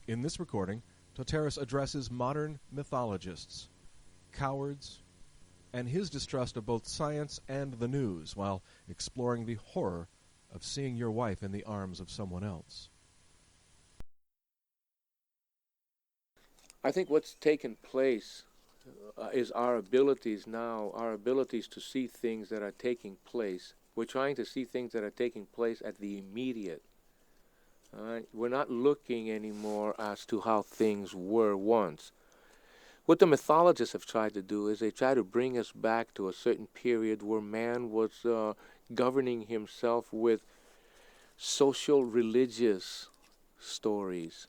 In this recording, Toteras addresses modern mythologists, cowards, and his distrust of both science and the news while exploring the horror of seeing your wife in the arms of someone else. I think what's taken place is our abilities to see things that are taking place. We're trying to see things that are taking place at the immediate. We're not looking anymore as to how things were once. What the mythologists have tried to do is they try to bring us back to a certain period where man was governing himself with social religious stories.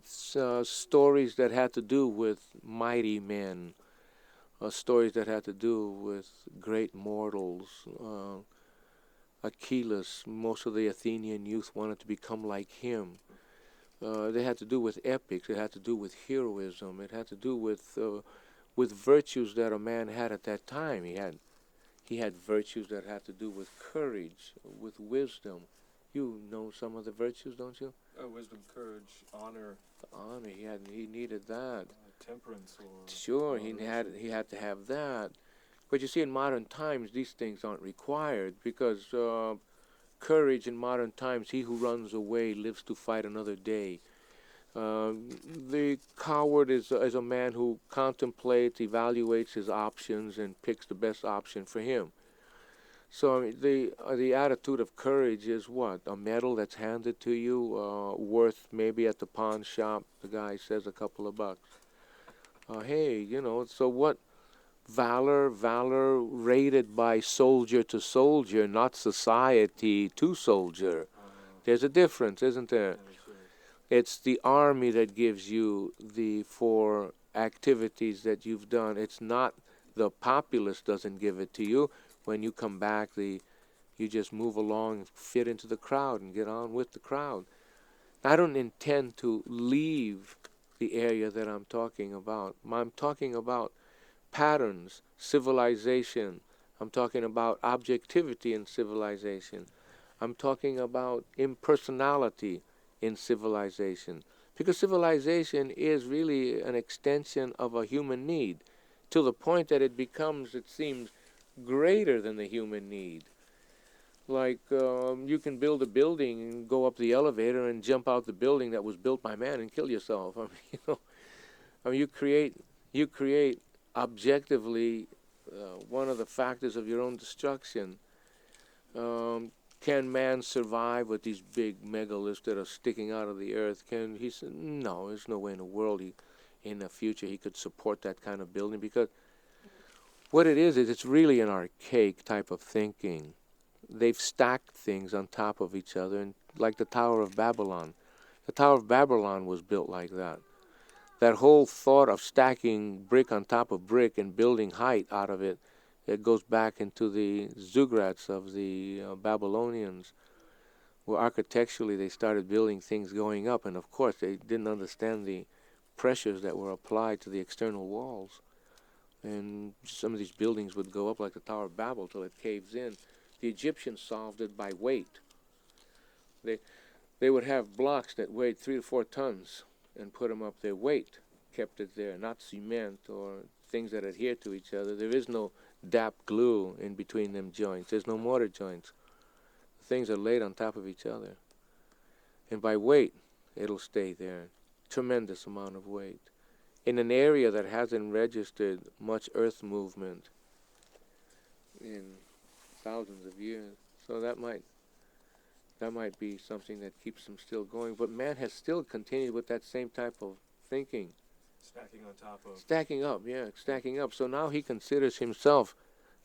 Stories that had to do with mighty men, stories that had to do with great mortals. Achilles, most of the Athenian youth wanted to become like him. They had to do with epics. It had to do with heroism. It had to do with virtues that a man had at that time. He had virtues that had to do with courage, with wisdom. You know some of the virtues, don't you? Wisdom, courage, honor. Honor. He needed that. Temperance or sure, he had to have that. But you see, in modern times, these things aren't required because courage in modern times, he who runs away lives to fight another day. The coward is a man who contemplates, evaluates his options, and picks the best option for him. So I mean, the attitude of courage is what? A medal that's handed to you, worth maybe at the pawn shop, the guy says a couple of bucks. Hey, so what? Valor rated by soldier to soldier, not society to soldier. There's a difference, isn't there? It's the army that gives you the 4 activities that you've done. It's not the populace doesn't give it to you. When you come back, you just move along, fit into the crowd, and get on with the crowd. I don't intend to leave the area that I'm talking about. I'm talking about patterns, civilization. I'm talking about objectivity in civilization. I'm talking about impersonality in civilization. Because civilization is really an extension of a human need to the point that it becomes, it seems, greater than the human need. Like you can build a building and go up the elevator and jump out the building that was built by man and kill yourself. You create objectively one of the factors of your own destruction. Can man survive with these big megaliths that are sticking out of the earth? He said, no, there's no way in the world in the future he could support that kind of building, because what it is it's really an archaic type of thinking. They've stacked things on top of each other, and like the Tower of Babylon. The Tower of Babylon was built like that. That whole thought of stacking brick on top of brick and building height out of it, it goes back into the ziggurats of the Babylonians, where architecturally they started building things going up, and of course they didn't understand the pressures that were applied to the external walls. And some of these buildings would go up like the Tower of Babel till it caves in. The Egyptians solved it by weight. They would have blocks that weighed 3 to 4 tons and put them up there. Weight kept it there, not cement or things that adhere to each other. There is no DAP glue in between them joints. There's no mortar joints. Things are laid on top of each other. And by weight, it'll stay there. Tremendous amount of weight. In an area that hasn't registered much earth movement in thousands of years. So that might be something that keeps them still going. But man has still continued with that same type of thinking. Stacking on top of... Stacking up. So now he considers himself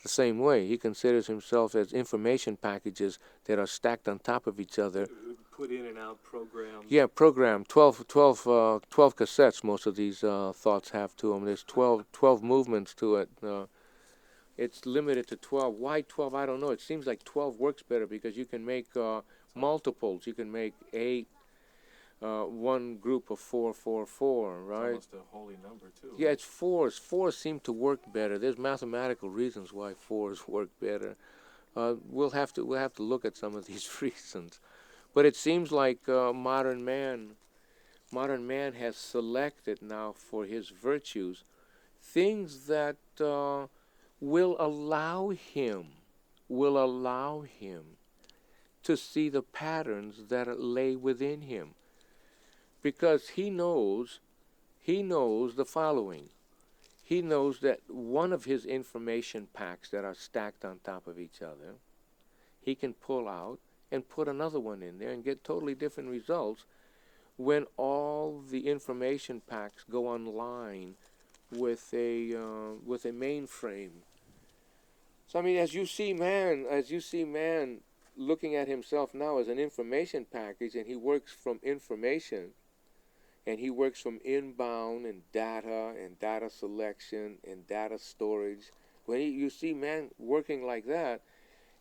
the same way. He considers himself as information packages that are stacked on top of each other. Put in and out programs. Yeah, programmed. 12 cassettes most of these thoughts have to them. There's 12 movements to it. It's limited to 12. Why 12? I don't know. It seems like 12 works better because you can make multiples. You can make 8, one group of 4, 4, 4, right? It's almost a holy number, too. Yeah, it's 4s. 4s seem to work better. There's mathematical reasons why 4s work better. We'll have to look at some of these reasons. But it seems like modern man modern man has selected now for his virtues things that will allow him, will allow him to see the patterns that lay within him. Because he knows the following. He knows that one of his information packs that are stacked on top of each other, he can pull out and put another one in there and get totally different results when all the information packs go online with a mainframe. So I mean, as you see man looking at himself now as an information package, and he works from information, and he works from inbound and data selection and data storage. When you see man working like that,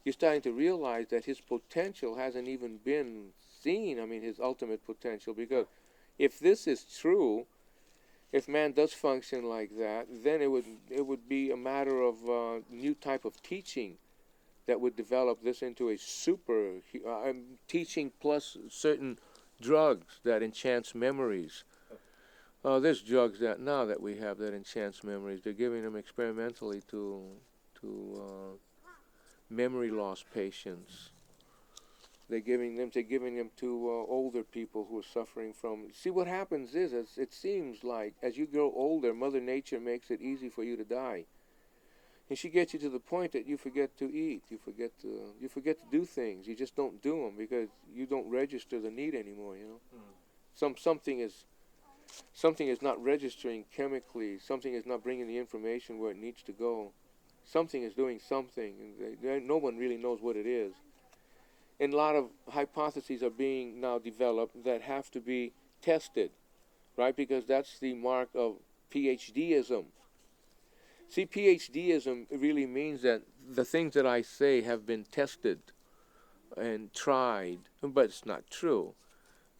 you're starting to realize that his potential hasn't even been seen. I mean, his ultimate potential. Because if this is true, if man does function like that, then it would be a matter of new type of teaching that would develop this into a super teaching plus certain drugs that enchants memories. There's drugs that now that we have that enchants memories. They're giving them experimentally to memory loss patients. They're giving them to older people who are suffering from. See, what happens is, it seems like as you grow older, Mother Nature makes it easy for you to die, and she gets you to the point that you forget to eat, you forget to do things. You just don't do them because you don't register the need anymore. You know, something is not registering chemically. Something is not bringing the information where it needs to go. Something is doing something, and no one really knows what it is. And a lot of hypotheses are being now developed that have to be tested, right? Because that's the mark of PhDism. See, PhDism really means that the things that I say have been tested and tried, but it's not true.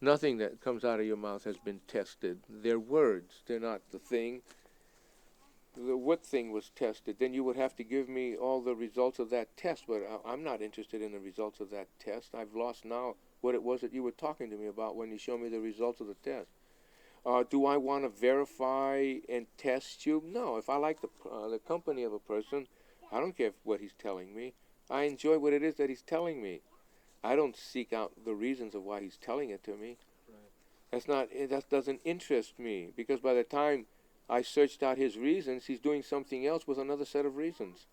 Nothing that comes out of your mouth has been tested. They're words. They're not the thing. What thing was tested? Then you would have to give me all the results of that test, but I'm not interested in the results of that test. I've lost now what it was that you were talking to me about when you showed me the results of the test. Do I want to verify and test you? No. If I like the company of a person, I don't care what he's telling me. I enjoy what it is that he's telling me. I don't seek out the reasons of why he's telling it to me. Right. That doesn't interest me, because by the time I searched out his reasons, he's doing something else with another set of reasons.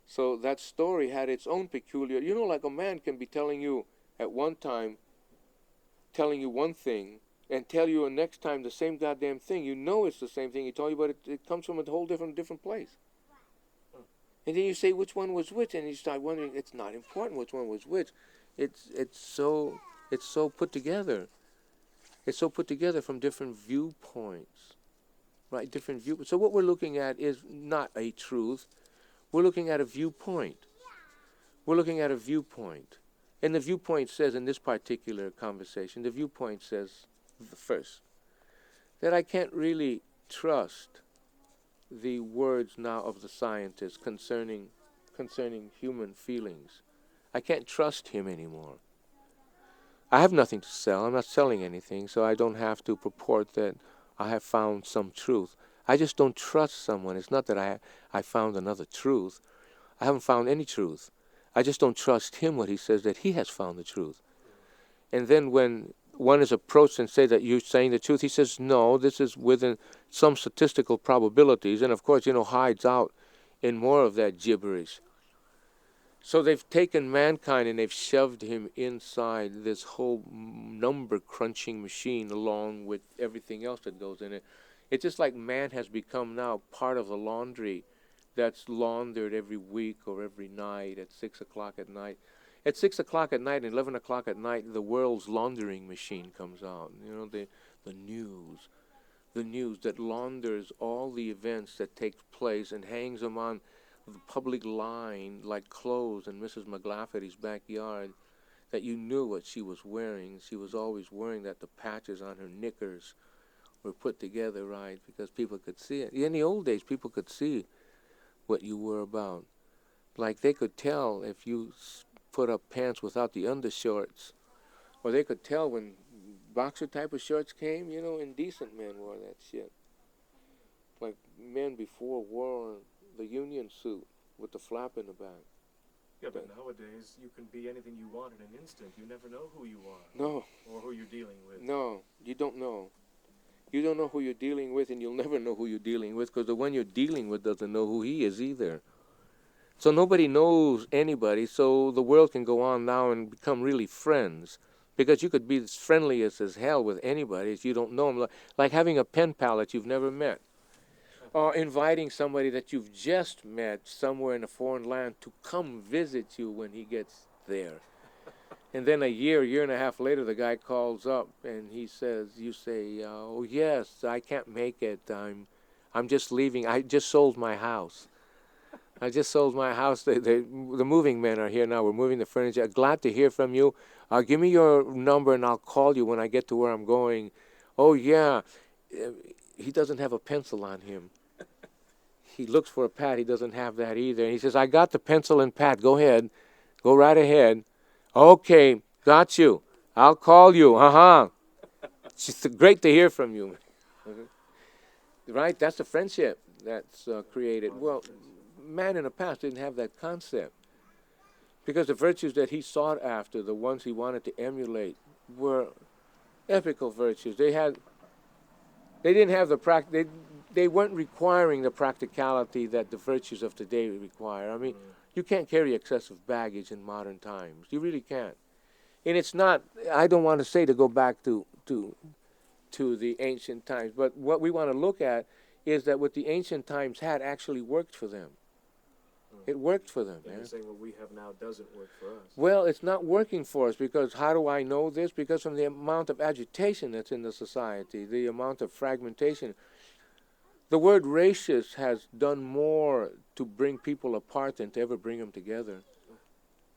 So that story had its own peculiar, like a man can be telling you at one time, telling you one thing, and tell you the next time the same goddamn thing. You know it's the same thing he told you, but it comes from a whole different place. And then you say which one was which, and you start wondering, it's not important which one was which. It's so put together. It's so put together from different viewpoints. Right, different viewpoints. So what we're looking at is not a truth. We're looking at a viewpoint. We're looking at a viewpoint. And the viewpoint says in this particular conversation, the viewpoint says first, that I can't really trust the words now of the scientist concerning human feelings. I can't trust him anymore. I have nothing to sell. I'm not selling anything, so I don't have to purport that I have found some truth. I just don't trust someone. It's not that I found another truth. I haven't found any truth. I just don't trust him when he says that he has found the truth. And then when one is approached and say that you're saying the truth, he says, no, this is within some statistical probabilities. And of course, hides out in more of that gibberish. So they've taken mankind and they've shoved him inside this whole number crunching machine along with everything else that goes in it. It's just like man has become now part of the laundry that's laundered every week or every night at 6 o'clock at night. At 6 o'clock at night and 11 o'clock at night, the world's laundering machine comes out. The news that launders all the events that take place and hangs them on the public line like clothes in Mrs. McLafferty's backyard, that you knew what she was wearing. She was always wearing that the patches on her knickers were put together right because people could see it. In the old days, people could see what you were about. Like they could tell if you put up pants without the undershorts, or they could tell when boxer type of shorts came, and decent men wore that shit. Like men before wore the union suit with the flap in the back. Yeah, but nowadays you can be anything you want in an instant. You never know who you are. No. Or who you're dealing with. No, you don't know. You don't know who you're dealing with, and you'll never know who you're dealing with, because the one you're dealing with doesn't know who he is either. So nobody knows anybody, so the world can go on now and become really friends. Because you could be as friendly as hell with anybody if you don't know them. Like having a pen pal that you've never met. Or inviting somebody that you've just met somewhere in a foreign land to come visit you when he gets there. And then a year and a half later, the guy calls up and he says, you say, oh yes, I can't make it. I'm just leaving. I just sold my house. I just sold my house. The moving men are here now. We're moving the furniture. Glad to hear from you. Give me your number and I'll call you when I get to where I'm going. Oh yeah. He doesn't have a pencil on him. He looks for a pad. He doesn't have that either. And he says, I got the pencil and pad. Go ahead. Go right ahead. Okay, got you. I'll call you. It's great to hear from you. Right? That's the friendship that's created. Well, man in the past didn't have that concept. Because the virtues that he sought after, the ones he wanted to emulate, were ethical virtues. They didn't have the they weren't requiring the practicality that the virtues of today require. I mean, you can't carry excessive baggage in modern times. You really can't. And it's not, I don't want to say to go back to the ancient times, but what we want to look at is that what the ancient times had actually worked for them. It worked for them. And you're saying what we have now doesn't work for us. Well, it's not working for us because how do I know this? Because from the amount of agitation that's in the society, the amount of fragmentation. The word racist has done more to bring people apart than to ever bring them together.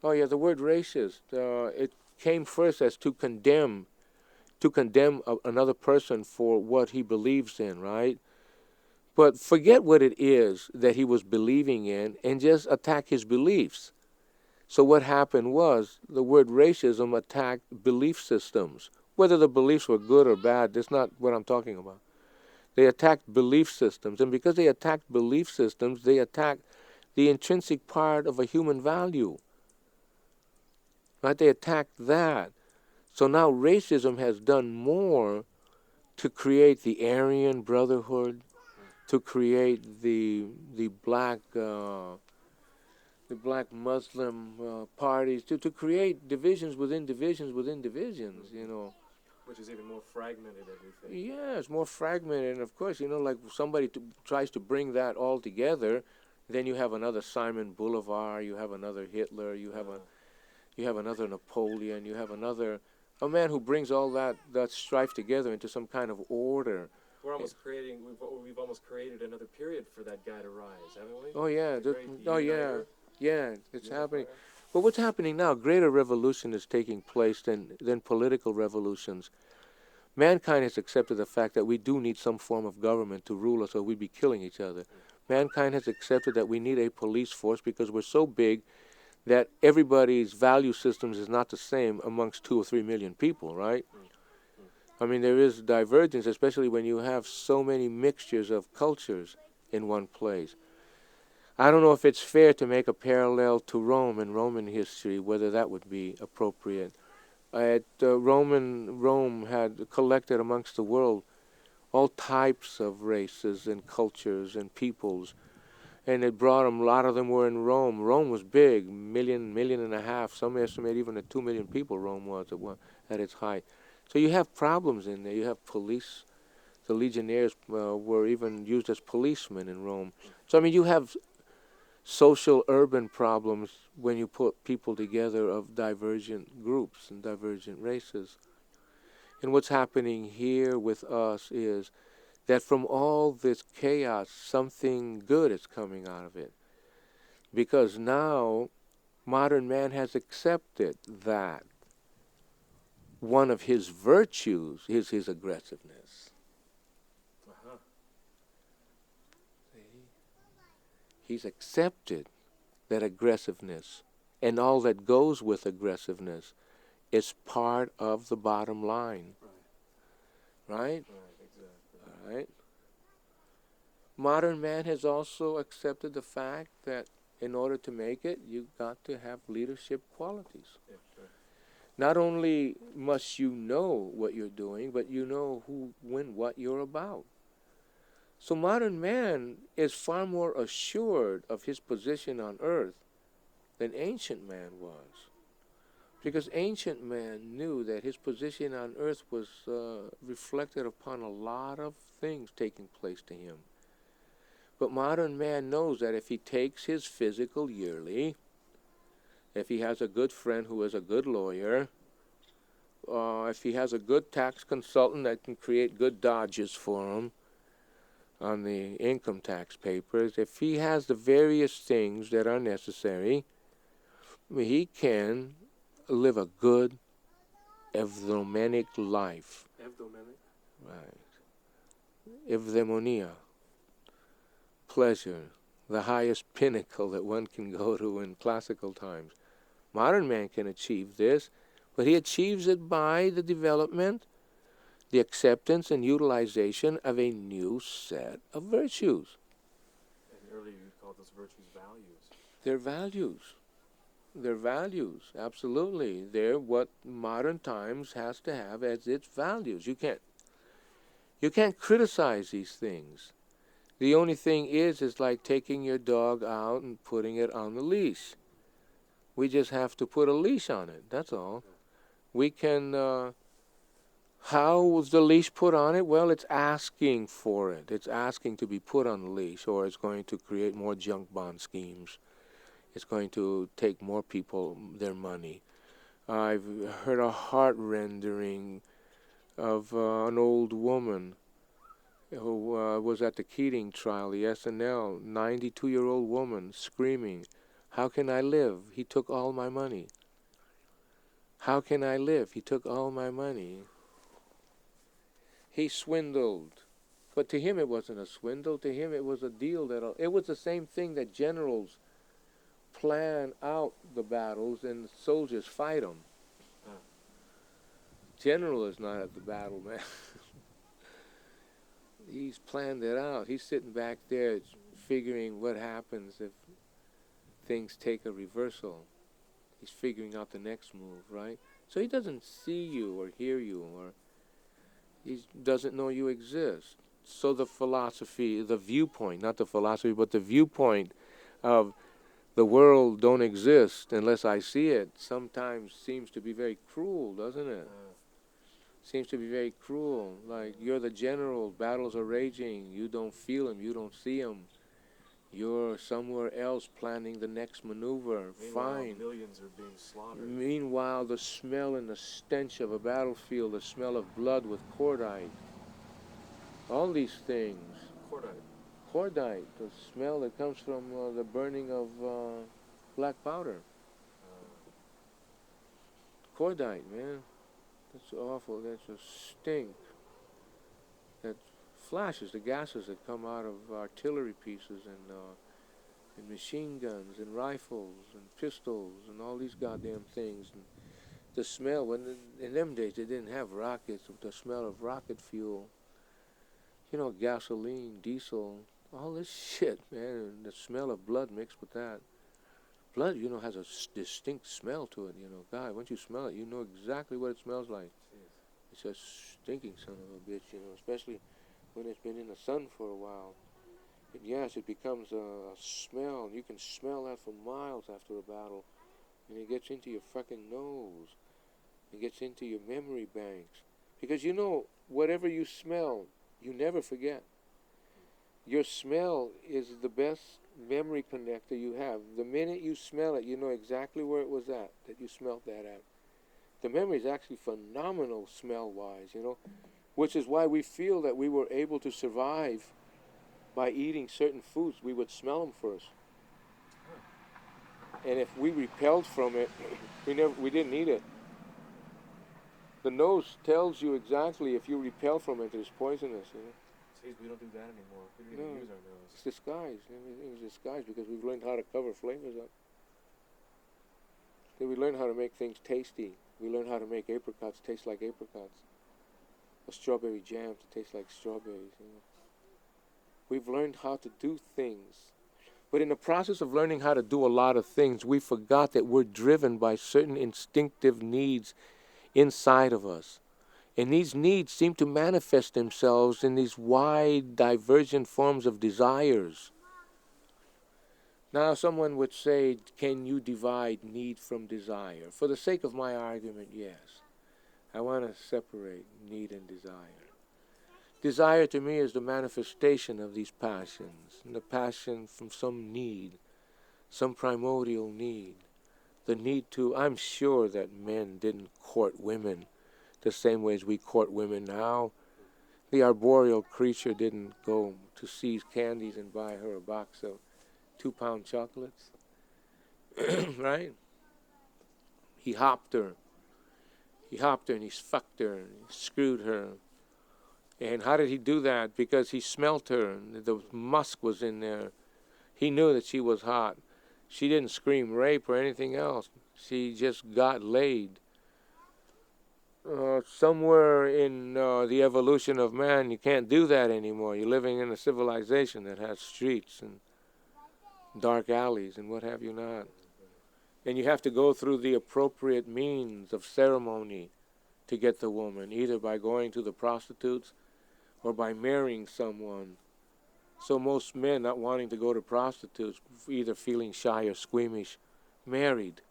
Oh yeah, the word racist, it came first as to condemn another person for what he believes in, right? But forget what it is that he was believing in and just attack his beliefs. So what happened was the word racism attacked belief systems. Whether the beliefs were good or bad, that's not what I'm talking about. They attacked belief systems. And because they attacked belief systems, they attacked the intrinsic part of a human value. Right? They attacked that. So now racism has done more to create the Aryan Brotherhood, to create the black Muslim parties, to create divisions within divisions within divisions, Which is even more fragmented, everything. Yeah, it's more fragmented. And of course, like somebody tries to bring that all together, then you have another Simon Bolivar, you have another Hitler, you have another Napoleon, you have a man who brings all that strife together into some kind of order. We're almost we've almost created another period for that guy to rise, haven't we? Oh yeah, yeah, it's happening. But what's happening now? Greater revolution is taking place than political revolutions. Mankind has accepted the fact that we do need some form of government to rule us or we'd be killing each other. Mankind has accepted that we need a police force because we're so big that everybody's value systems is not the same amongst 2 or 3 million people, right? I mean, there is divergence, especially when you have so many mixtures of cultures in one place. I don't know if it's fair to make a parallel to Rome and Roman history, whether that would be appropriate. Rome had collected amongst the world all types of races and cultures and peoples, and it brought them. A lot of them were in Rome. Rome was big, million and a half. Some estimate even at 2 million people. Rome was at its height. So you have problems in there. You have police. The legionnaires were even used as policemen in Rome. So I mean, you have social urban problems when you put people together of divergent groups and divergent races. And what's happening here with us is that from all this chaos, something good is coming out of it. Because now, modern man has accepted that one of his virtues is his aggressiveness. He's accepted that aggressiveness and all that goes with aggressiveness is part of the bottom line. Right. right? Right, exactly. All right. Modern man has also accepted the fact that in order to make it, you've got to have leadership qualities. Yeah, sure. Not only must you know what you're doing, but you know who, when, what you're about. So modern man is far more assured of his position on earth than ancient man was. Because ancient man knew that his position on earth was reflected upon a lot of things taking place to him. But modern man knows that if he takes his physical yearly, if he has a good friend who is a good lawyer, if he has a good tax consultant that can create good dodges for him on the income tax papers, if he has the various things that are necessary, he can live a good evdomenic life. Evdomenic? Right. Evdaimonia. Pleasure. The highest pinnacle that one can go to in classical times. Modern man can achieve this, but he achieves it by the development, the acceptance and utilization of a new set of virtues. And earlier you called those virtues values. They're values. They're values, absolutely. They're what modern times has to have as its values. You can't criticize these things. The only thing is like taking your dog out and putting it on the leash. We just have to put a leash on it, that's all. We can, how was the leash put on it? Well, it's asking for it. It's asking to be put on the leash, or it's going to create more junk bond schemes. It's going to take more people their money. I've heard a heart-rendering of an old woman who was at the Keating trial, the SNL, 92-year-old woman screaming, "How can I live? He took all my money. How can I live? He took all my money." He swindled. But to him it wasn't a swindle. To him it was a deal it was the same thing that generals plan out the battles and soldiers fight them. General is not at the battle, man. He's planned it out. He's sitting back there figuring what happens if things take a reversal. He's figuring out the next move, right? So he doesn't see you or hear you, or he doesn't know you exist. So the philosophy, the viewpoint, not the philosophy, but the viewpoint of the world don't exist unless I see it sometimes seems to be very cruel, doesn't it? Seems to be very cruel. Like, you're the general, battles are raging, you don't feel them, you don't see them. You're somewhere else planning the next maneuver. Meanwhile, fine. Millions are being slaughtered. Meanwhile, the smell and the stench of a battlefield, the smell of blood with cordite, all these things. Cordite. Cordite, the smell that comes from the burning of black powder. Cordite, man. That's awful. That's a stink. That flashes, the gases that come out of artillery pieces and machine guns and rifles and pistols and all these goddamn things. And the smell, when in them days they didn't have rockets, the smell of rocket fuel. You know, gasoline, diesel, all this shit, man. And the smell of blood mixed with that. Blood, you know, has a distinct smell to it, you know. God, once you smell it, you know exactly what it smells like. Jeez. It's a stinking son of a bitch, you know, especially when it's been in the sun for a while. And yes, it becomes a smell. You can smell that for miles after a battle. And it gets into your fucking nose. It gets into your memory banks. Because, you know, whatever you smell, you never forget. Your smell is the best memory connector you have. The minute you smell it, you know exactly where it was at, that you smelled that at. The memory is actually phenomenal smell-wise, you know, which is why we feel that we were able to survive by eating certain foods. We would smell them first. And if we repelled from it, we didn't eat it. The nose tells you exactly if you repel from it, it's poisonous, you know. Jeez, we don't do that anymore. We don't even use our nose. It's disguised. Everything's disguised because we've learned how to cover flavors up. Then we learn how to make things tasty. We learn how to make apricots taste like apricots. a strawberry jam to taste like strawberries. You know? We've learned how to do things. But in the process of learning how to do a lot of things, we forgot that we're driven by certain instinctive needs inside of us. And these needs seem to manifest themselves in these wide, divergent forms of desires. Now, someone would say, can you divide need from desire? For the sake of my argument, yes. I want to separate need and desire. Desire to me is the manifestation of these passions, and the passion from some need, some primordial need. The need to, I'm sure that men didn't court women the same way as we court women now. The arboreal creature didn't go to seize candies and buy her a box of 2-pound chocolates, right? He hopped her. He hopped her and he fucked her and he screwed her. And how did he do that? Because he smelt her and the musk was in there. He knew that she was hot. She didn't scream rape or anything else. She just got laid. Somewhere in the evolution of man, you can't do that anymore. You're living in a civilization that has streets and dark alleys and what have you not. And you have to go through the appropriate means of ceremony to get the woman, either by going to the prostitutes or by marrying someone. So most men not wanting to go to prostitutes, either feeling shy or squeamish, married.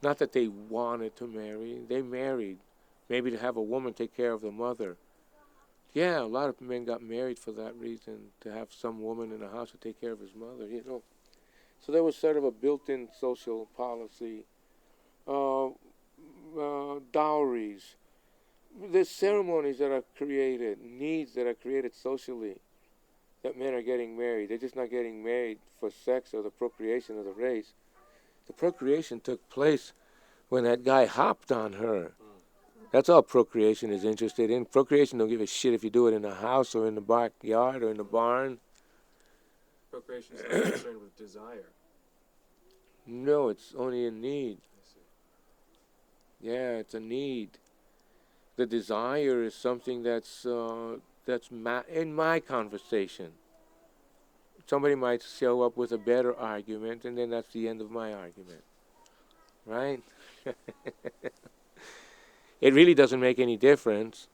Not that they wanted to marry, they married. Maybe to have a woman take care of the mother. Yeah, a lot of men got married for that reason, to have some woman in the house to take care of his mother, you know. So there was sort of a built-in social policy. Dowries. There's ceremonies that are created, needs that are created socially, that men are getting married. They're just not getting married for sex or the procreation of the race. The procreation took place when that guy hopped on her. That's all procreation is interested in. Procreation don't give a shit if you do it in a house or in the backyard or in the barn. Procreation is not concerned with desire. No, it's only a need. Yeah, it's a need. The desire is something that's in my conversation. Somebody might show up with a better argument, and then that's the end of my argument. Right? It really doesn't make any difference,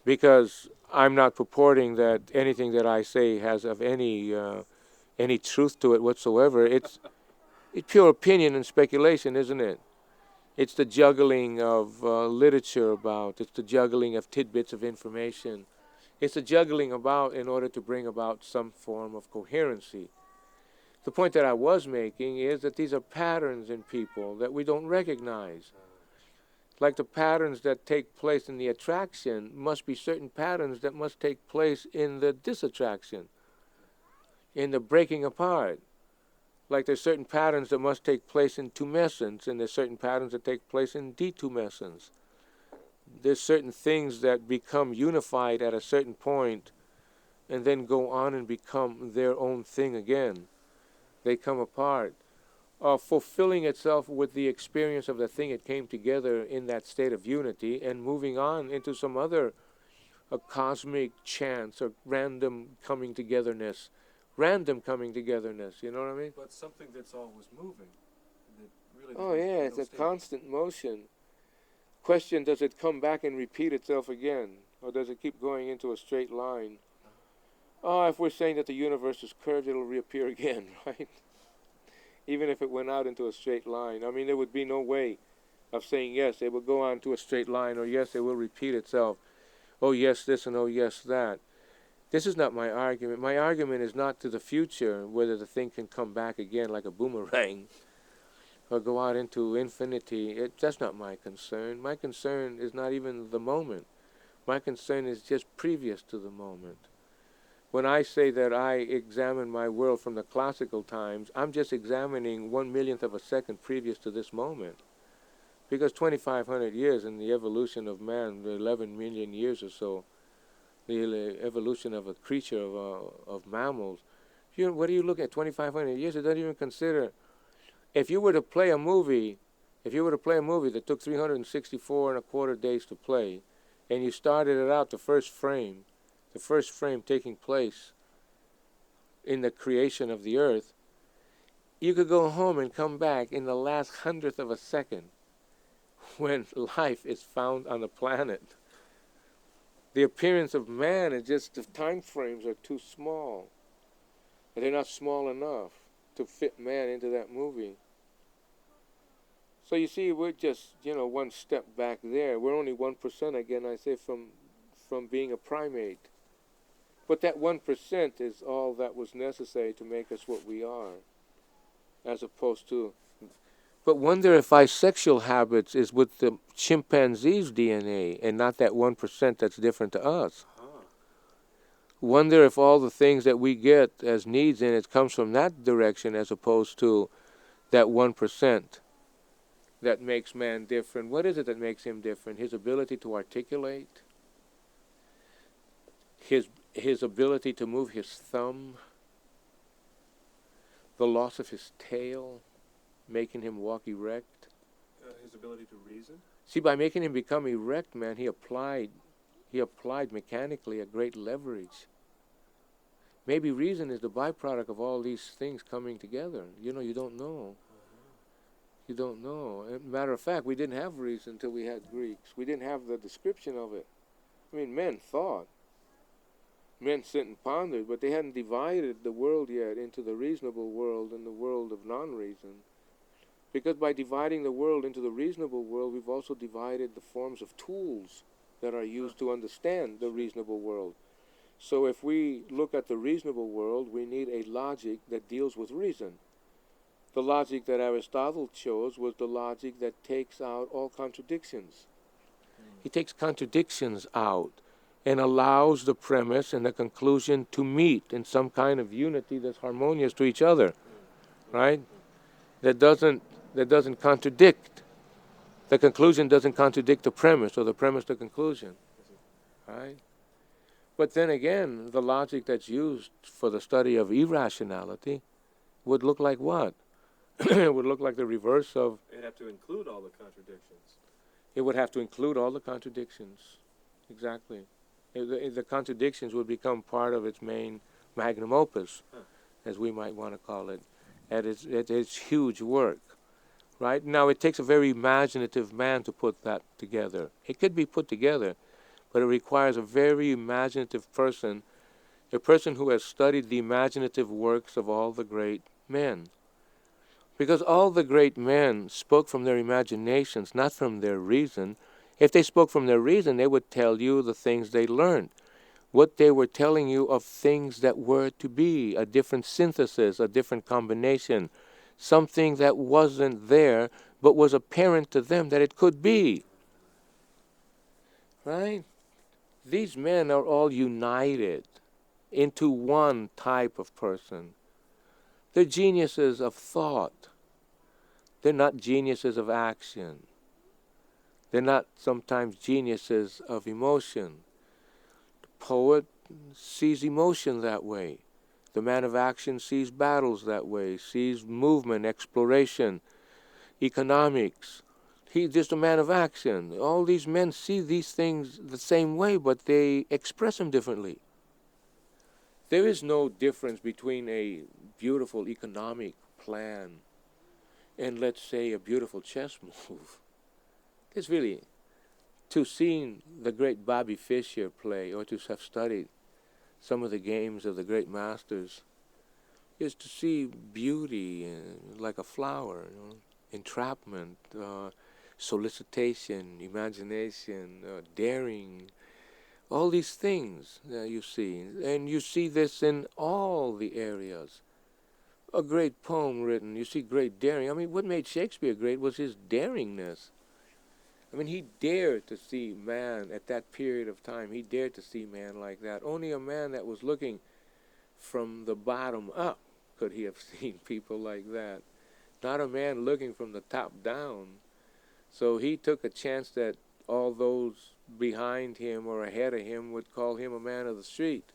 because I'm not purporting that anything that I say has of any truth to it whatsoever. It's pure opinion and speculation, isn't it? It's the juggling of literature about. It's the juggling of tidbits of information. It's the juggling about in order to bring about some form of coherency. The point that I was making is that these are patterns in people that we don't recognize. Like the patterns that take place in the attraction must be certain patterns that must take place in the disattraction, in the breaking apart. Like there's certain patterns that must take place in tumescence, and there's certain patterns that take place in detumescence. There's certain things that become unified at a certain point and then go on and become their own thing again. They come apart. Fulfilling itself with the experience of the thing it came together in that state of unity and moving on into some other cosmic chance or random coming togetherness. Random coming togetherness, you know what I mean? But something that's always moving. Oh yeah, it's a constant motion. Question, does it come back and repeat itself again? Or does it keep going into a straight line? If we're saying that the universe is curved, it'll reappear again, right? Even if it went out into a straight line. I mean, there would be no way of saying yes, it will go on to a straight line, or yes, it will repeat itself. Oh yes, this and oh yes, that. This is not my argument. My argument is not to the future, whether the thing can come back again like a boomerang or go out into infinity. That's not my concern. My concern is not even the moment. My concern is just previous to the moment. When I say that I examine my world from the classical times, I'm just examining 1/1,000,000th of a second previous to this moment. Because 2,500 years in the evolution of man, 11 million years or so, the evolution of a creature of mammals, what do you look at 2,500 years? It doesn't even consider. If you were to play a movie that took 364 and a quarter days to play, and you started it out, the first frame taking place in the creation of the earth, you could go home and come back in the last hundredth of a second when life is found on the planet. The appearance of man is just, the time frames are too small. And they're not small enough to fit man into that movie. So you see, we're just, one step back there. We're only 1%, again, I say, from being a primate. But that 1% is all that was necessary to make us what we are, as opposed to... But wonder if our sexual habits is with the chimpanzee's DNA and not that 1% that's different to us. Wonder if all the things that we get as needs in it comes from that direction as opposed to that 1% that makes man different. What is it that makes him different? His ability to articulate, his ability to move his thumb, the loss of his tail, making him walk erect. His ability to reason? See, by making him become erect, man, he applied mechanically a great leverage. Maybe reason is the byproduct of all these things coming together. You don't know. You don't know. Matter of fact, we didn't have reason until we had Greeks. We didn't have the description of it. I mean, men thought. Men sit and pondered, but they hadn't divided the world yet into the reasonable world and the world of non-reason. Because by dividing the world into the reasonable world, we've also divided the forms of tools that are used to understand the reasonable world. So if we look at the reasonable world, we need a logic that deals with reason. The logic that Aristotle chose was the logic that takes out all contradictions. He takes contradictions out and allows the premise and the conclusion to meet in some kind of unity that's harmonious to each other, right? That doesn't contradict. The conclusion doesn't contradict the premise, or the premise the conclusion, right? But then again, the logic that's used for the study of irrationality would look like what? It would look like the reverse of... It'd have to include all the contradictions. It would have to include all the contradictions. Exactly. The contradictions would become part of its main magnum opus, as we might want to call it, at its huge work. Right? Now, it takes a very imaginative man to put that together. It could be put together, but it requires a very imaginative person, a person who has studied the imaginative works of all the great men. Because all the great men spoke from their imaginations, not from their reason. If they spoke from their reason, they would tell you the things they learned. What they were telling you of things that were to be, a different synthesis, a different combination, something that wasn't there, but was apparent to them that it could be. Right? These men are all united into one type of person. They're geniuses of thought. They're not geniuses of action. They're not sometimes geniuses of emotion. The poet sees emotion that way. The man of action sees battles that way, sees movement, exploration, economics. He's just a man of action. All these men see these things the same way, but they express them differently. There is no difference between a beautiful economic plan and, let's say, a beautiful chess move. It's really, to see the great Bobby Fischer play, or to have studied some of the games of the great masters, is to see beauty like a flower, entrapment, solicitation, imagination, daring, all these things you see. And you see this in all the areas. A great poem written, you see great daring. I mean, what made Shakespeare great was his daringness. I mean, he dared to see man at that period of time. He dared to see man like that. Only a man that was looking from the bottom up could he have seen people like that. Not a man looking from the top down. So he took a chance that all those behind him or ahead of him would call him a man of the street.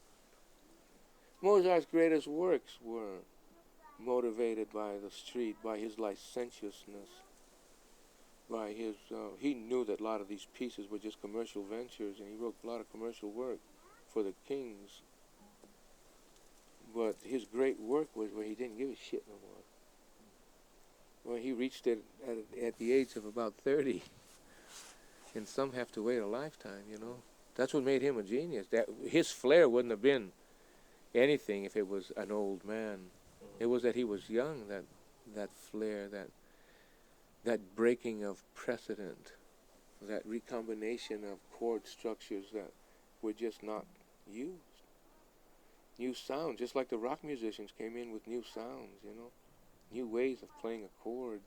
Mozart's greatest works were motivated by the street, by his licentiousness. by his, he knew that a lot of these pieces were just commercial ventures, and he wrote a lot of commercial work for the kings. But his great work was where he didn't give a shit no more. Well, he reached it at the age of about 30. And some have to wait a lifetime, you know. That's what made him a genius. That his flair wouldn't have been anything if it was an old man. It was that he was young, that flair, that breaking of precedent, that recombination of chord structures that were just not used. New sound, just like the rock musicians came in with new sounds, you know, new ways of playing a chord.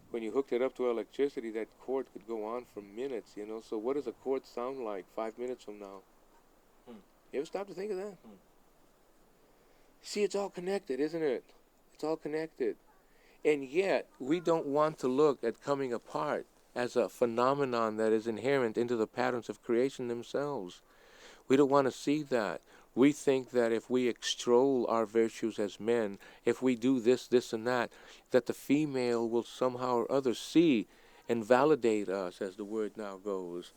When you hooked it up to electricity, that chord could go on for minutes, you know. So what does a chord sound like 5 minutes from now? You ever stop to think of that? See, it's all connected, isn't it? It's all connected. And yet, we don't want to look at coming apart as a phenomenon that is inherent into the patterns of creation themselves. We don't want to see that. We think that if we extol our virtues as men, if we do this, this, and that the female will somehow or other see and validate us, as the word now goes,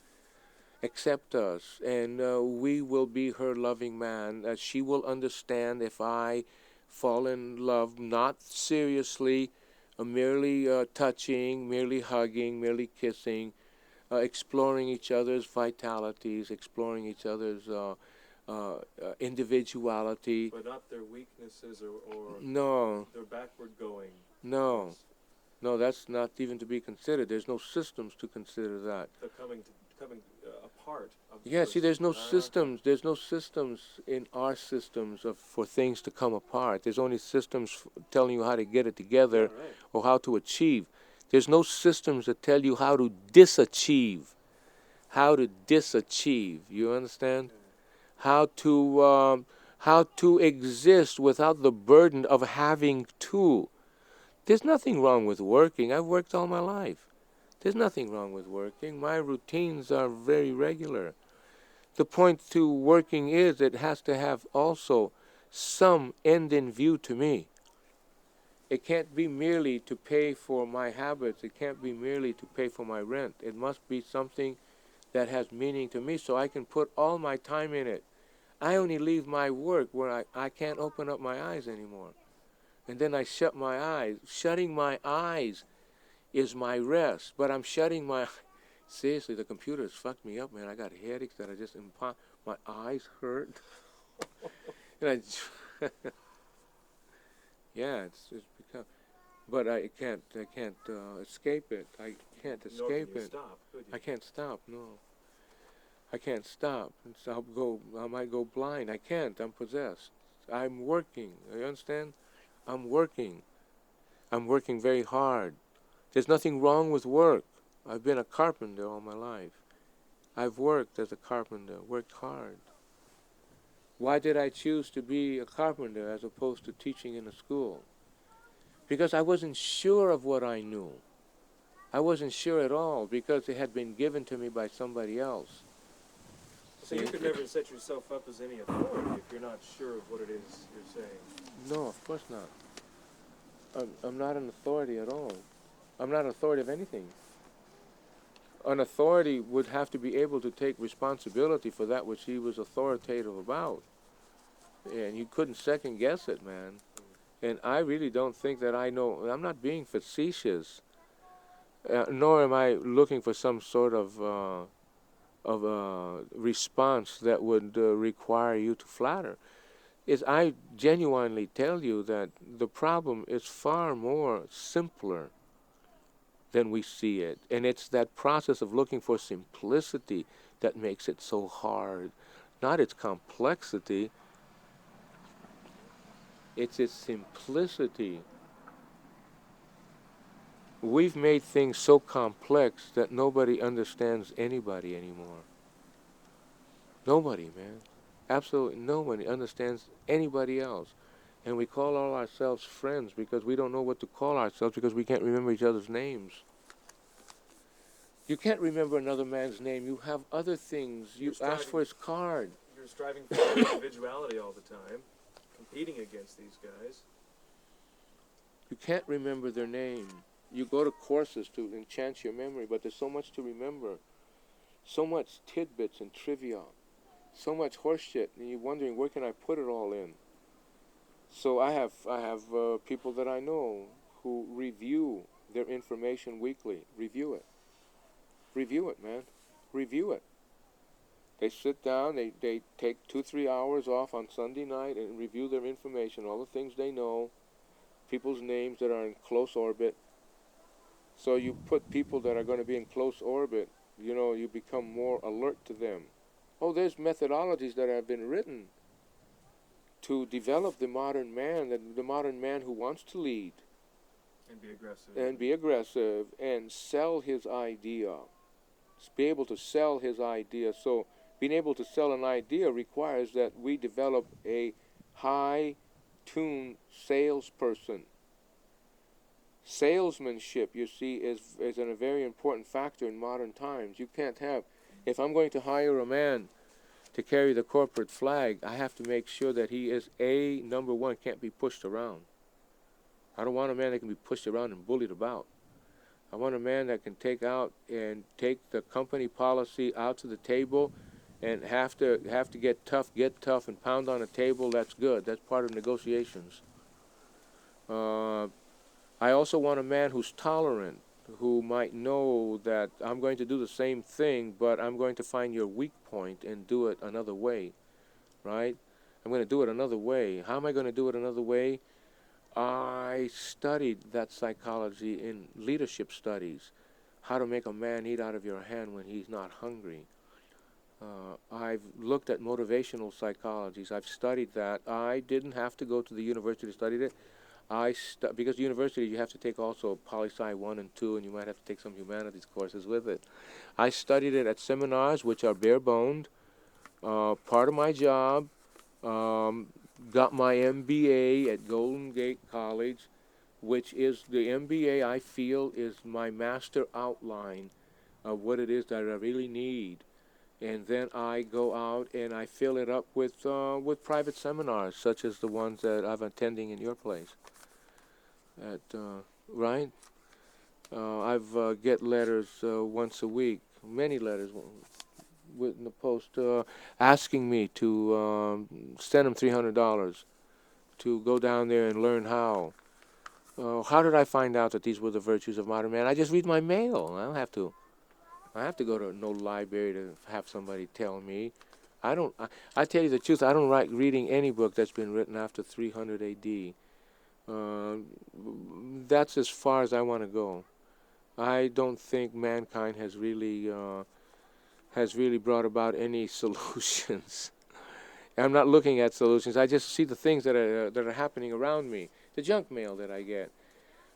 accept us, and we will be her loving man. She will understand if I fall in love, not seriously, merely touching, merely hugging, merely kissing, exploring each other's vitalities, exploring each other's individuality. But not their weaknesses or No. their backward going. No. No, that's not even to be considered. There's no systems to consider that. They're coming apart. Yeah, see, there's no systems. There's no systems in our systems for things to come apart. There's only systems telling you how to get it together or how to achieve. There's no systems that tell you how to disachieve. How to disachieve. You understand? How to exist without the burden of having to. There's nothing wrong with working. I've worked all my life. There's nothing wrong with working. My routines are very regular. The point to working is it has to have also some end in view to me. It can't be merely to pay for my habits. It can't be merely to pay for my rent. It must be something that has meaning to me so I can put all my time in it. I only leave my work where I can't open up my eyes anymore. And then I shut my eyes. Shutting my eyes is my rest, but I'm shutting my... Seriously, the computer has fucked me up, man. I got headaches that are just... My eyes hurt. And yeah, it's become... But I can't escape it. I can't escape it. Stop, I can't stop, no. I can't stop. I might go blind. I can't. I'm possessed. I'm working. You understand? I'm working. I'm working very hard. There's nothing wrong with work. I've been a carpenter all my life. I've worked as a carpenter, worked hard. Why did I choose to be a carpenter as opposed to teaching in a school? Because I wasn't sure of what I knew. I wasn't sure at all because it had been given to me by somebody else. So you could never set yourself up as any authority if you're not sure of what it is you're saying. No, of course not. I'm not an authority at all. I'm not an authority of anything. An authority would have to be able to take responsibility for that which he was authoritative about. And you couldn't second guess it, man. And I really don't think that I know. I'm not being facetious, nor am I looking for some sort of response that would require you to flatter. I genuinely tell you that the problem is far more simpler than we see it. And it's that process of looking for simplicity that makes it so hard. Not its complexity, it's its simplicity. We've made things so complex that nobody understands anybody anymore. Nobody, man. Absolutely nobody understands anybody else. And we call all ourselves friends because we don't know what to call ourselves because we can't remember each other's names. You can't remember another man's name. You have other things. You ask for his card. You're striving for individuality all the time, competing against these guys. You can't remember their name. you go to courses to enhance your memory, but there's so much to remember, so much tidbits and trivia, so much horse shit, and you're wondering where can I put it all in. So I have people that I know who review their information weekly. Review it, man. Review it. They sit down, they take 2-3 hours off on Sunday night and review their information, all the things they know, people's names that are in close orbit. So you put people that are going to be in close orbit, you become more alert to them. Oh, there's methodologies that have been written to develop the modern man who wants to lead. And be aggressive and sell his idea. Be able to sell his idea. So being able to sell an idea requires that we develop a high-tuned salesperson. Salesmanship, you see, is a very important factor in modern times. You can't have, if I'm going to hire a man to carry the corporate flag, I have to make sure that he is number one, can't be pushed around. I don't want a man that can be pushed around and bullied about. I want a man that can take the company policy out to the table, and have to get tough, and pound on a table. That's good. That's part of negotiations. I also want a man who's tolerant, who might know that I'm going to do the same thing, but I'm going to find your weak point and do it another way, right? I'm going to do it another way. How am I going to do it another way? I studied that psychology in leadership studies, how to make a man eat out of your hand when he's not hungry. I've looked at motivational psychologies. I've studied that. I didn't have to go to the university to study it. Because university you have to take also poli-sci 1 and 2, and you might have to take some humanities courses with it. I studied it at seminars, which are bare-boned. Part of my job, got my MBA at Golden Gate College, which is the MBA I feel is my master outline of what it is that I really need. And then I go out and I fill it up with private seminars, such as the ones that I'm attending in your place. Right? I've get letters once a week, many letters in the post, asking me to send them $300 to go down there and learn how. How did I find out that these were the virtues of modern man? I just read my mail. I don't have to. I have to go to no library to have somebody tell me. I tell you the truth, I don't like reading any book that's been written after 300 AD. That's as far as I want to go. I don't think mankind has really brought about any solutions. I'm not looking at solutions. I just see the things that are happening around me, the junk mail that I get.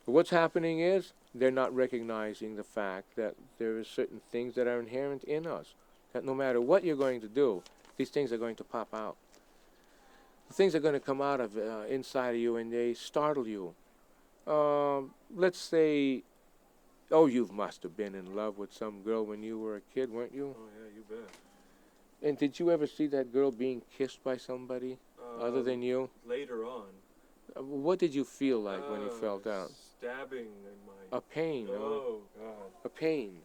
What's happening is they're not recognizing the fact that there are certain things that are inherent in us, that no matter what you're going to do, these things are going to pop out. The things are going to come out of inside of you, and they startle you. Let's say, oh, you must have been in love with some girl when you were a kid, weren't you? Oh, yeah, you bet. And did you ever see that girl being kissed by somebody other than you? Later on. What did you feel like when you fell down? Stabbing in my... A pain. Oh, God. A pain.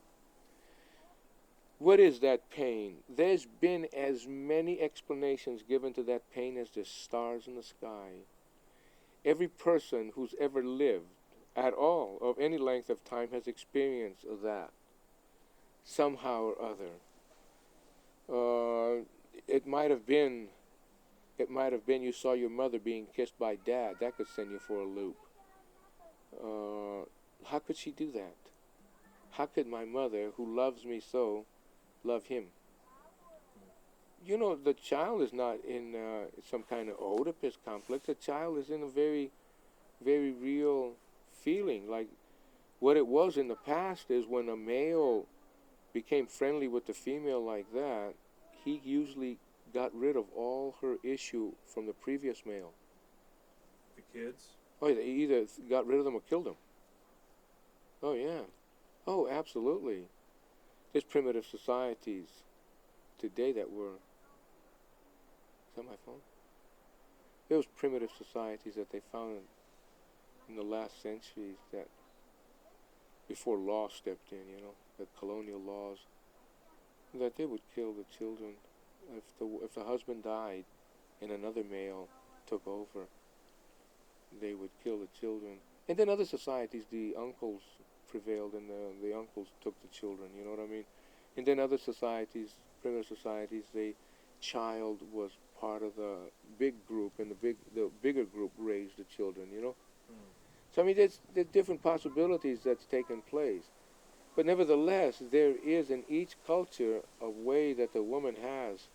What is that pain? There's been as many explanations given to that pain as there's stars in the sky. Every person who's ever lived at all of any length of time has experienced that somehow or other. It might have been you saw your mother being kissed by dad. That could send you for a loop. How could she do that? How could my mother, who loves me so, love him? You know, the child is not in some kind of Oedipus complex. The child is in a very, very real feeling. Like what it was in the past is when a male became friendly with the female like that, he usually got rid of all her issue from the previous male. The kids? Oh, he either got rid of them or killed them. Oh, yeah. Oh, absolutely. There's primitive societies today that were... Is that my phone? There was primitive societies that they found in the last centuries that before law stepped in, the colonial laws, that they would kill the children if the husband died and another male took over. They would kill the children. And then other societies, the uncles prevailed, and the uncles took the children. You know what I mean? And then other societies, primitive societies, the child was part of the big group, and the bigger group raised the children. So I mean, there's different possibilities that's taken place. But nevertheless, there is in each culture a way that the woman has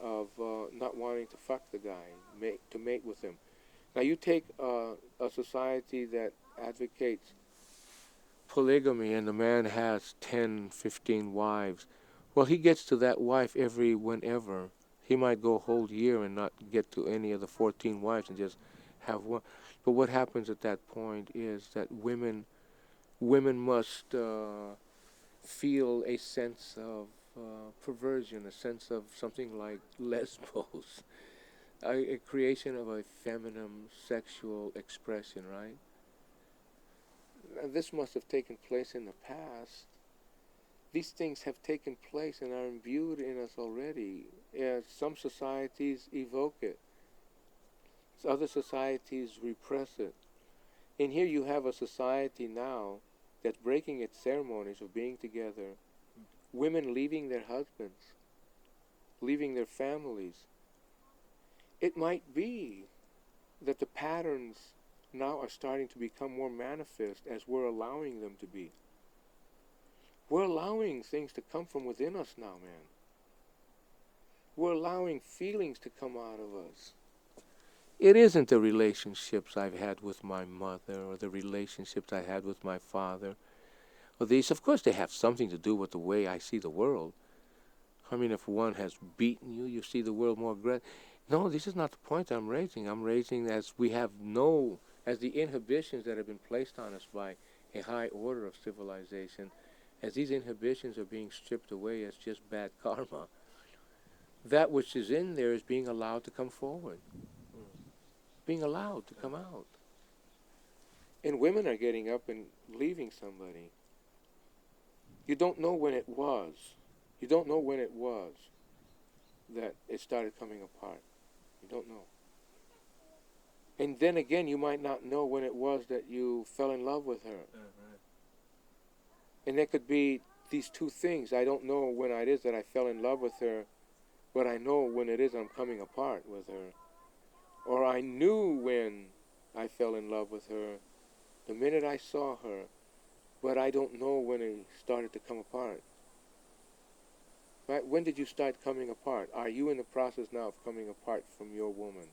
of not wanting to fuck the guy, to mate with him. Now you take a society that advocates polygamy, and the man has 10, 15 wives. Well, he gets to that wife whenever. He might go a whole year and not get to any of the 14 wives and just have one. But what happens at that point is that women must feel a sense of perversion, a sense of something like lesbos, a creation of a feminine sexual expression, right? And this must have taken place in the past. These things have taken place and are imbued in us already. Some societies evoke it. Other societies repress it. And here you have a society now that's breaking its ceremonies of being together. Women leaving their husbands, leaving their families. It might be that the patterns now are starting to become more manifest as we're allowing them to be. We're allowing things to come from within us now, man. We're allowing feelings to come out of us. It isn't the relationships I've had with my mother or the relationships I had with my father. Or these, of course, they have something to do with the way I see the world. I mean, if one has beaten you, you see the world more aggressive. No, this is not the point I'm raising. I'm raising as the inhibitions that have been placed on us by a high order of civilization, as these inhibitions are being stripped away as just bad karma, that which is in there is being allowed to come forward, being allowed to come out. And women are getting up and leaving somebody. You don't know when it was. You don't know when it was that it started coming apart. You don't know. And then again, you might not know when it was that you fell in love with her. Right. And there could be these two things. I don't know when it is that I fell in love with her, but I know when it is I'm coming apart with her. Or I knew when I fell in love with her, the minute I saw her, but I don't know when it started to come apart. Right? When did you start coming apart? Are you in the process now of coming apart from your woman?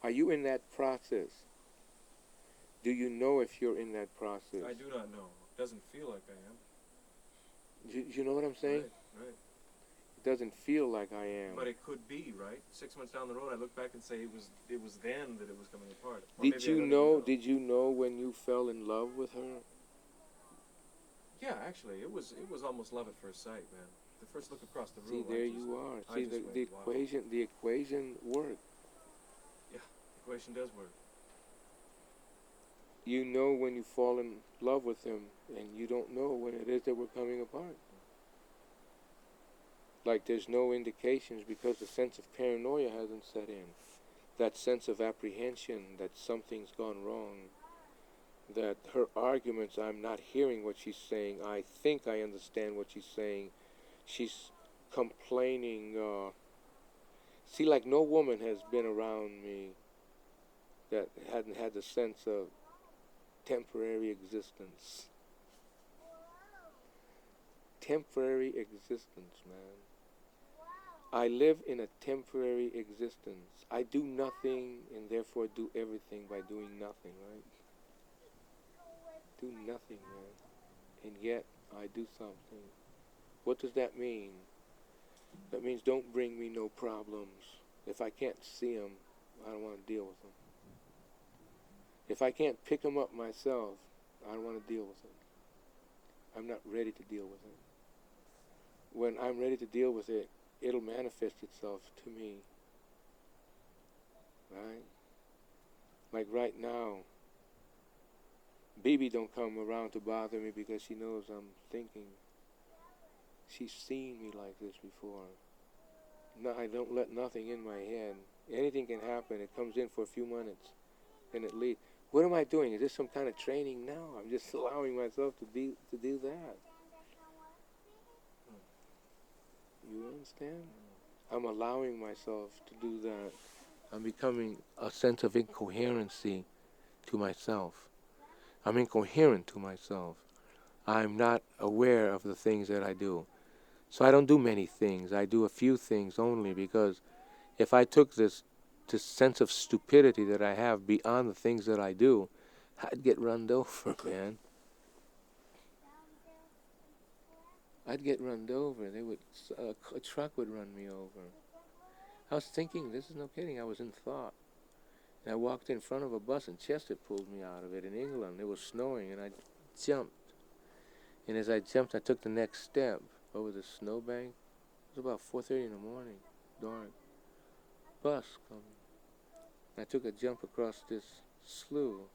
Are you in that process? Do you know if you're in that process? I do not know. It doesn't feel like I am. You know what I'm saying? Right. It doesn't feel like I am. But it could be, right? 6 months down the road, I look back and say it was then that it was coming apart. Or Did you know when you fell in love with her? Yeah, actually, it was almost love at first sight, man. The first look across the room. See, there you are. See, the equation worked. Yeah, the equation does work. You know when you fall in love with him, and you don't know when it is that we're coming apart. Like there's no indications because the sense of paranoia hasn't set in. That sense of apprehension that something's gone wrong. That her arguments, I'm not hearing what she's saying. I think I understand what she's saying. She's complaining. See, like no woman has been around me that hadn't had the sense of temporary existence. Temporary existence, man. I live in a temporary existence. I do nothing and therefore do everything by doing nothing, right? Do nothing, man. And yet I do something. What does that mean? That means don't bring me no problems. If I can't see them, I don't want to deal with them. If I can't pick them up myself, I don't want to deal with them. I'm not ready to deal with it. When I'm ready to deal with it, it'll manifest itself to me. Right? Like right now, Bibi don't come around to bother me because she knows I'm thinking. She's seen me like this before. No, I don't let nothing in my head. Anything can happen. It comes in for a few minutes, and it leaves. What am I doing? Is this some kind of training? No, I'm just allowing myself to do that. You understand? I'm allowing myself to do that. I'm becoming a sense of incoherency to myself. I'm incoherent to myself. I'm not aware of the things that I do. So I don't do many things. I do a few things only, because if I took this sense of stupidity that I have beyond the things that I do, I'd get run over, man. I'd get run over. A truck would run me over. I was thinking, this is no kidding, I was in thought. And I walked in front of a bus and Chester pulled me out of it in England. It was snowing and I jumped. And as I jumped, I took the next step over the snowbank. It was about 4:30 in the morning, dark. Bus coming. And I took a jump across this slough.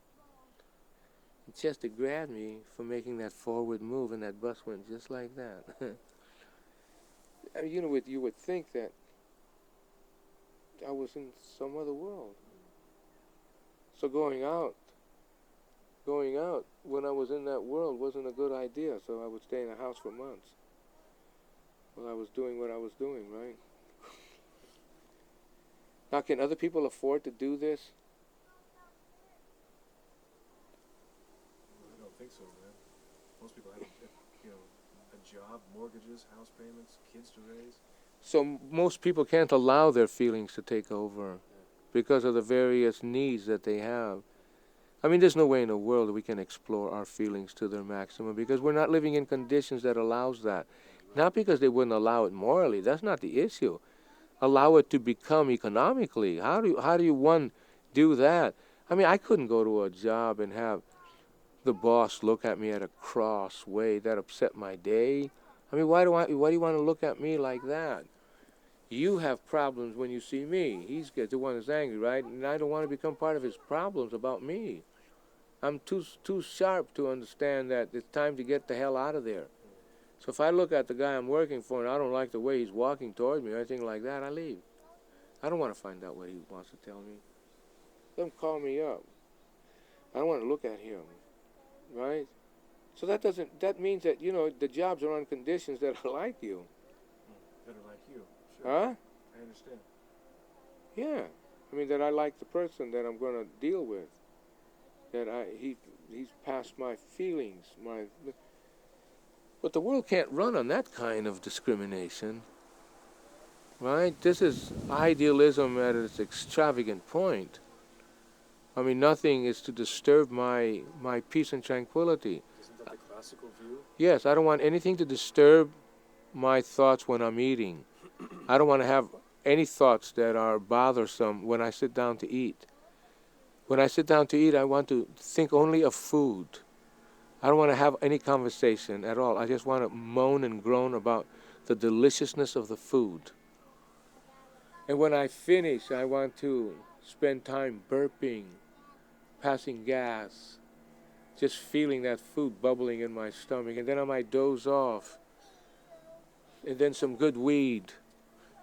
And Chester grabbed me for making that forward move, and that bus went just like that. I mean, you would think that I was in some other world. So going out when I was in that world wasn't a good idea, so I would stay in a house for months while I was doing what I was doing, right? Now, can other people afford to do this? I don't think so, man. Most people have, a job, mortgages, house payments, kids to raise. So most people can't allow their feelings to take over because of the various needs that they have. I mean, there's no way in the world that we can explore our feelings to their maximum, because we're not living in conditions that allows that. Not because they wouldn't allow it morally. That's not the issue. Allow it to become economically. How do you one do that? I mean, I couldn't go to a job and have the boss look at me at a cross way. That upset my day. I mean, why do you want to look at me like that? You have problems when you see me. He's the one that's angry, right? And I don't want to become part of his problems about me. I'm too sharp to understand that it's time to get the hell out of there. So if I look at the guy I'm working for and I don't like the way he's walking toward me or anything like that, I leave. I don't want to find out what he wants to tell me. Let him call me up. I don't want to look at him, right? So that means that, the jobs are on conditions that are like you. That are like you. Sure. Huh? I understand. Yeah. I mean, that I like the person that I'm going to deal with. That he's past my feelings, But the world can't run on that kind of discrimination, right? This is idealism at its extravagant point. I mean, nothing is to disturb my peace and tranquility. Isn't that the classical view? Yes, I don't want anything to disturb my thoughts when I'm eating. I don't want to have any thoughts that are bothersome when I sit down to eat. When I sit down to eat, I want to think only of food. I don't want to have any conversation at all. I just want to moan and groan about the deliciousness of the food. And when I finish, I want to spend time burping, passing gas, just feeling that food bubbling in my stomach. And then I might doze off. And then some good weed.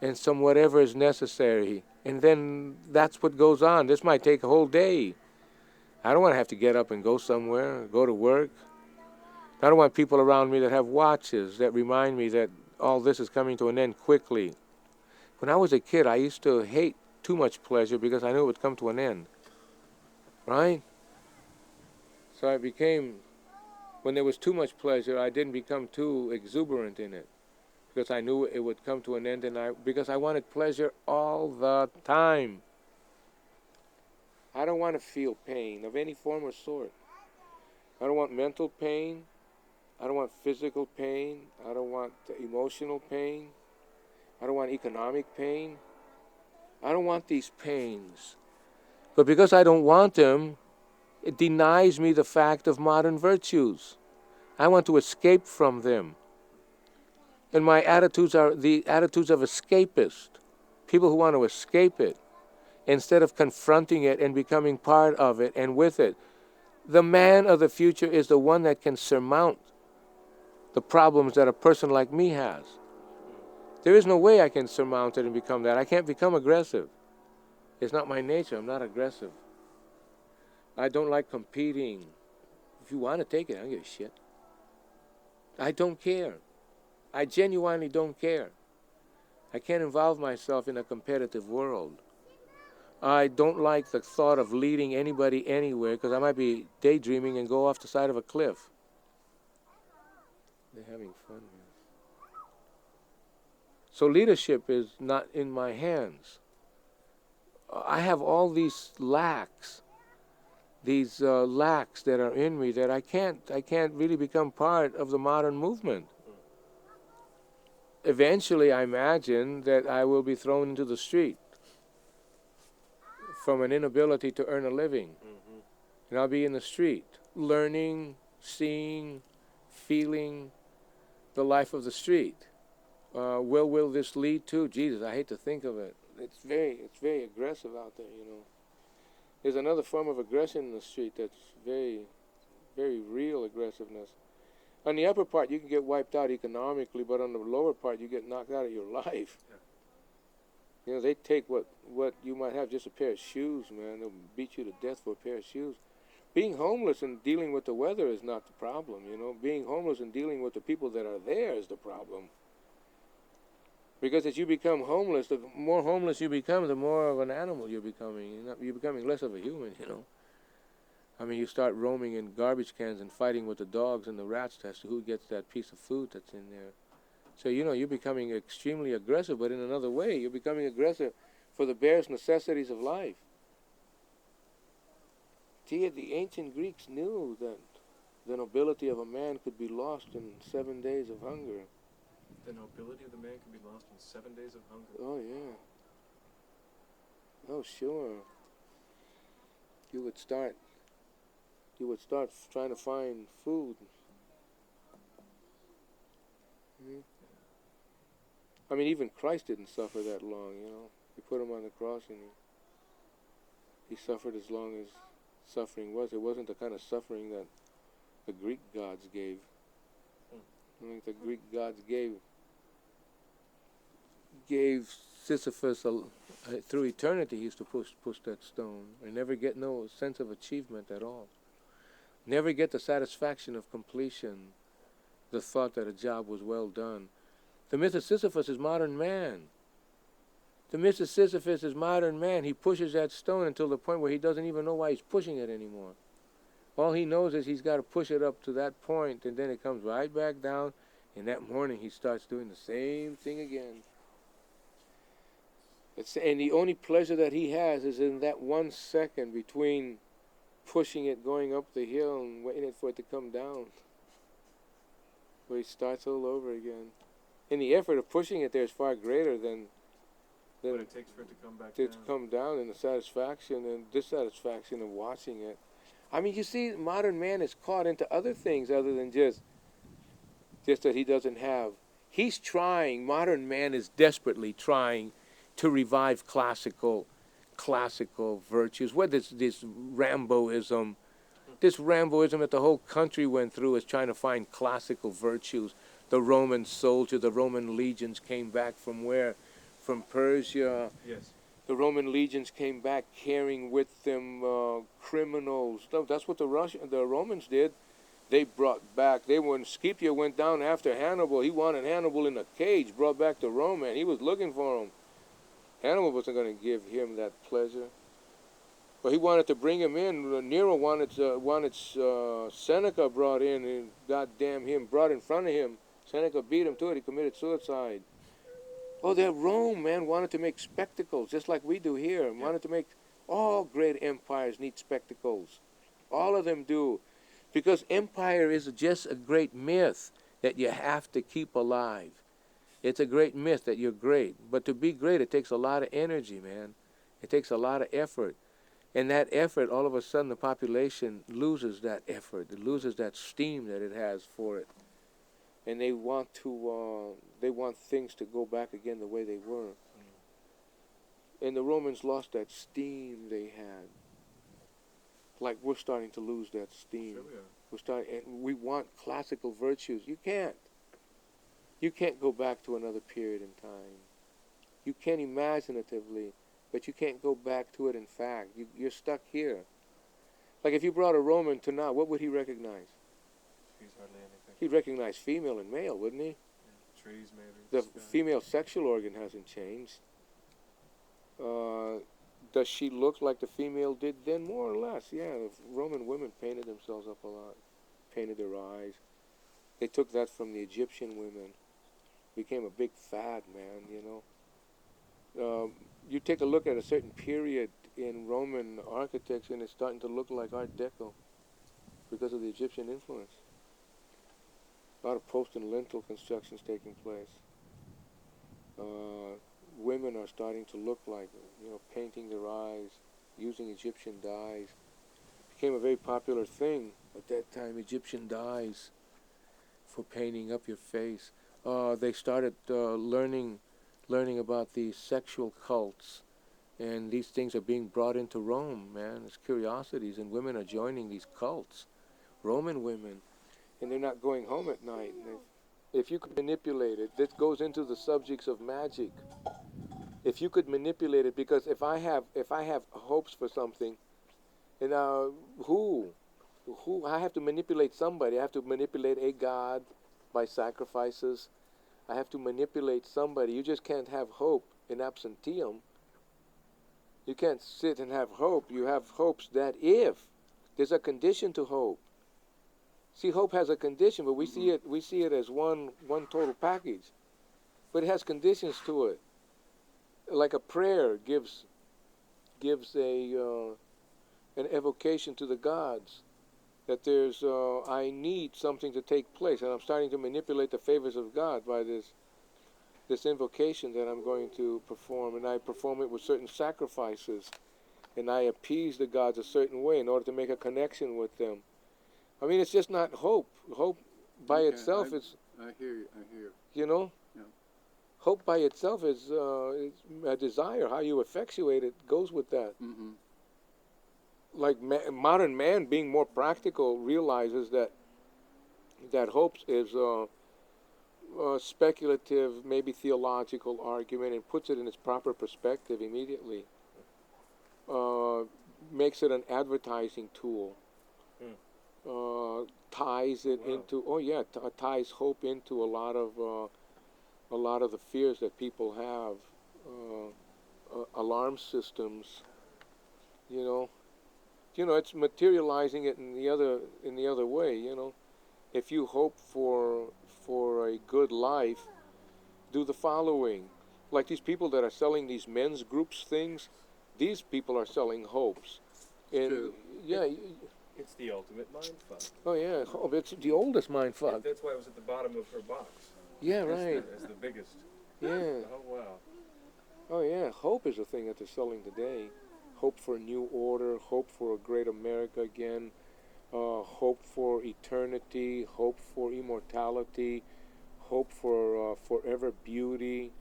And some whatever is necessary. And then that's what goes on. This might take a whole day. I don't want to have to get up and go somewhere, go to work. I don't want people around me that have watches that remind me that all this is coming to an end quickly. When I was a kid, I used to hate too much pleasure because I knew it would come to an end. Right? So when there was too much pleasure, I didn't become too exuberant in it. Because I knew it would come to an end, because I wanted pleasure all the time. I don't want to feel pain of any form or sort. I don't want mental pain. I don't want physical pain. I don't want emotional pain. I don't want economic pain. I don't want these pains. But because I don't want them, it denies me the fact of modern virtues. I want to escape from them. And my attitudes are the attitudes of escapists, people who want to escape it, instead of confronting it and becoming part of it and with it. The man of the future is the one that can surmount the problems that a person like me has. There is no way I can surmount it and become that. I can't become aggressive. It's not my nature. I'm not aggressive. I don't like competing. If you want to take it, I don't give a shit. I don't care. I genuinely don't care. I can't involve myself in a competitive world. I don't like the thought of leading anybody anywhere because I might be daydreaming and go off the side of a cliff. They're having fun here. So leadership is not in my hands. I have all these lacks that are in me that I can't really become part of the modern movement. Eventually, I imagine that I will be thrown into the street from an inability to earn a living. Mm-hmm. And I'll be in the street, learning, seeing, feeling the life of the street. Where will this lead to? Jesus, I hate to think of it. It's very aggressive out there, you know. There's another form of aggression in the street that's very, very real aggressiveness. On the upper part, you can get wiped out economically, but on the lower part, you get knocked out of your life. Yeah. You know, they take what you might have, just a pair of shoes, man. They'll beat you to death for a pair of shoes. Being homeless and dealing with the weather is not the problem, you know. Being homeless and dealing with the people that are there is the problem. Because as you become homeless, the more homeless you become, the more of an animal you're becoming. You're becoming less of a human, you know. I mean, you start roaming in garbage cans and fighting with the dogs and the rats as to who gets that piece of food that's in there. So, you know, you're becoming extremely aggressive, but in another way, you're becoming aggressive for the barest necessities of life. Gee, the ancient Greeks knew that the nobility of a man could be lost in 7 days of hunger. The nobility of the man can be lost in 7 days of hunger. Oh, yeah. Oh, sure. You would start trying to find food. Mm-hmm. I mean, even Christ didn't suffer that long, you know. He put him on the cross and he suffered as long as suffering was. It wasn't the kind of suffering that the Greek gods gave. I think the Greek gods gave Sisyphus through eternity. He used to push that stone and never get no sense of achievement at all. Never get the satisfaction of completion, the thought that a job was well done. The myth of Sisyphus is modern man. The myth of Sisyphus is modern man. He pushes that stone until the point where he doesn't even know why he's pushing it anymore. All he knows is he's got to push it up to that point, and then it comes right back down, and that morning he starts doing the same thing again. And the only pleasure that he has is in that 1 second between pushing it, going up the hill, and waiting for it to come down, where he starts all over again. And the effort of pushing it there is far greater than what it takes for it to come back down. To come down, and the satisfaction and dissatisfaction of watching it. I mean, you see, modern man is caught into other things other than just that he doesn't have. He's trying. Modern man is desperately trying to revive classical virtues. Whether it's this Ramboism that the whole country went through is trying to find classical virtues. The Roman soldier, the Roman legions came back from where? From Persia. Yes. The Roman legions came back carrying with them criminals. That's what the Romans did. They brought back. When Scipio went down after Hannibal, he wanted Hannibal in a cage, brought back to Rome, and he was looking for him. Hannibal wasn't going to give him that pleasure. But he wanted to bring him in. Nero wanted Seneca brought in, and goddamn him, brought in front of him. Seneca beat him to it. He committed suicide. Oh, that Rome, man, wanted to make spectacles, just like we do here. Yeah. Wanted to make, all great empires need spectacles. All of them do. Because empire is just a great myth that you have to keep alive. It's a great myth that you're great. But to be great, it takes a lot of energy, man. It takes a lot of effort. And that effort, all of a sudden, the population loses that effort. It loses that steam that it has for it. And they want things to go back again the way they were. And the Romans lost that steam they had. like we're starting to lose that steam. Sure we are. And we want classical virtues. You can't. You can't go back to another period in time. You can imaginatively, but you can't go back to it in fact. You're stuck here. Like if you brought a Roman to now, what would he recognize? He's hardly anything. He'd recognize female and male, wouldn't he? Yeah. Trees, maybe. The sky. female sexual organ hasn't changed. Does she look like the female did then? More or less, yeah. The Roman women painted themselves up a lot, painted their eyes. They took that from the Egyptian women. Became a big fad, man, you know. You take a look at a certain period in Roman architecture and it's starting to look like Art Deco because of the Egyptian influence. A lot of post and lintel constructions taking place. Women are starting to look like, you know, painting their eyes, using Egyptian dyes. Became a very popular thing at that time, Egyptian dyes for painting up your face. They started learning about these sexual cults, and these things are being brought into Rome, man. It's curiosities, and women are joining these cults, Roman women, and they're not going home at night. If you could manipulate it, this goes into the subjects of magic. If you could manipulate it, because if I have hopes for something, and who I have to manipulate somebody. I have to manipulate a god by sacrifices. I have to manipulate somebody. You just can't have hope in absenteeum. You can't sit and have hope. You have hopes that if there's a condition to hope. See, hope has a condition, but we see it as one total package. But it has conditions to it. Like a prayer gives an evocation to the gods that there's I need something to take place, and I'm starting to manipulate the favors of God by this invocation that I'm going to perform, and I perform it with certain sacrifices, and I appease the gods a certain way in order to make a connection with them. I mean, it's just not hope. Hope by itself is. I hear you. You know. Yeah. Hope by itself is a desire. How you effectuate it goes with that. Mm-hmm. Like modern man, being more practical, realizes that hope is a speculative, maybe theological argument, and puts it in its proper perspective immediately. Makes it an advertising tool. Ties it into ties hope into a lot of the fears that people have. Alarm systems, you know, it's materializing it in the other way. You know, if you hope for a good life, do the following. Like these people that are selling these men's groups things, these people are selling hopes. And True. yeah. It's the ultimate mind fuck. Oh yeah, it's the oldest mind fuck. That's why it was at the bottom of her box. Yeah, right. As the biggest. Yeah. Oh wow. Oh yeah, hope is the thing that they're selling today. Hope for a new order, hope for a great America again, hope for eternity, hope for immortality, hope for forever beauty.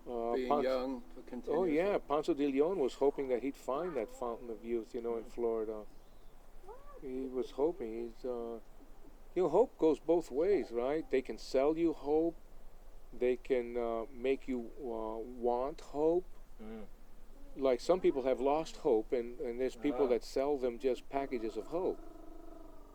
Being young, continuously. Oh yeah, Ponce de Leon was hoping that he'd find that fountain of youth, in Florida. He was hoping. Hope goes both ways, right? They can sell you hope. They can make you want hope. Like some people have lost hope, and there's people that sell them just packages of hope.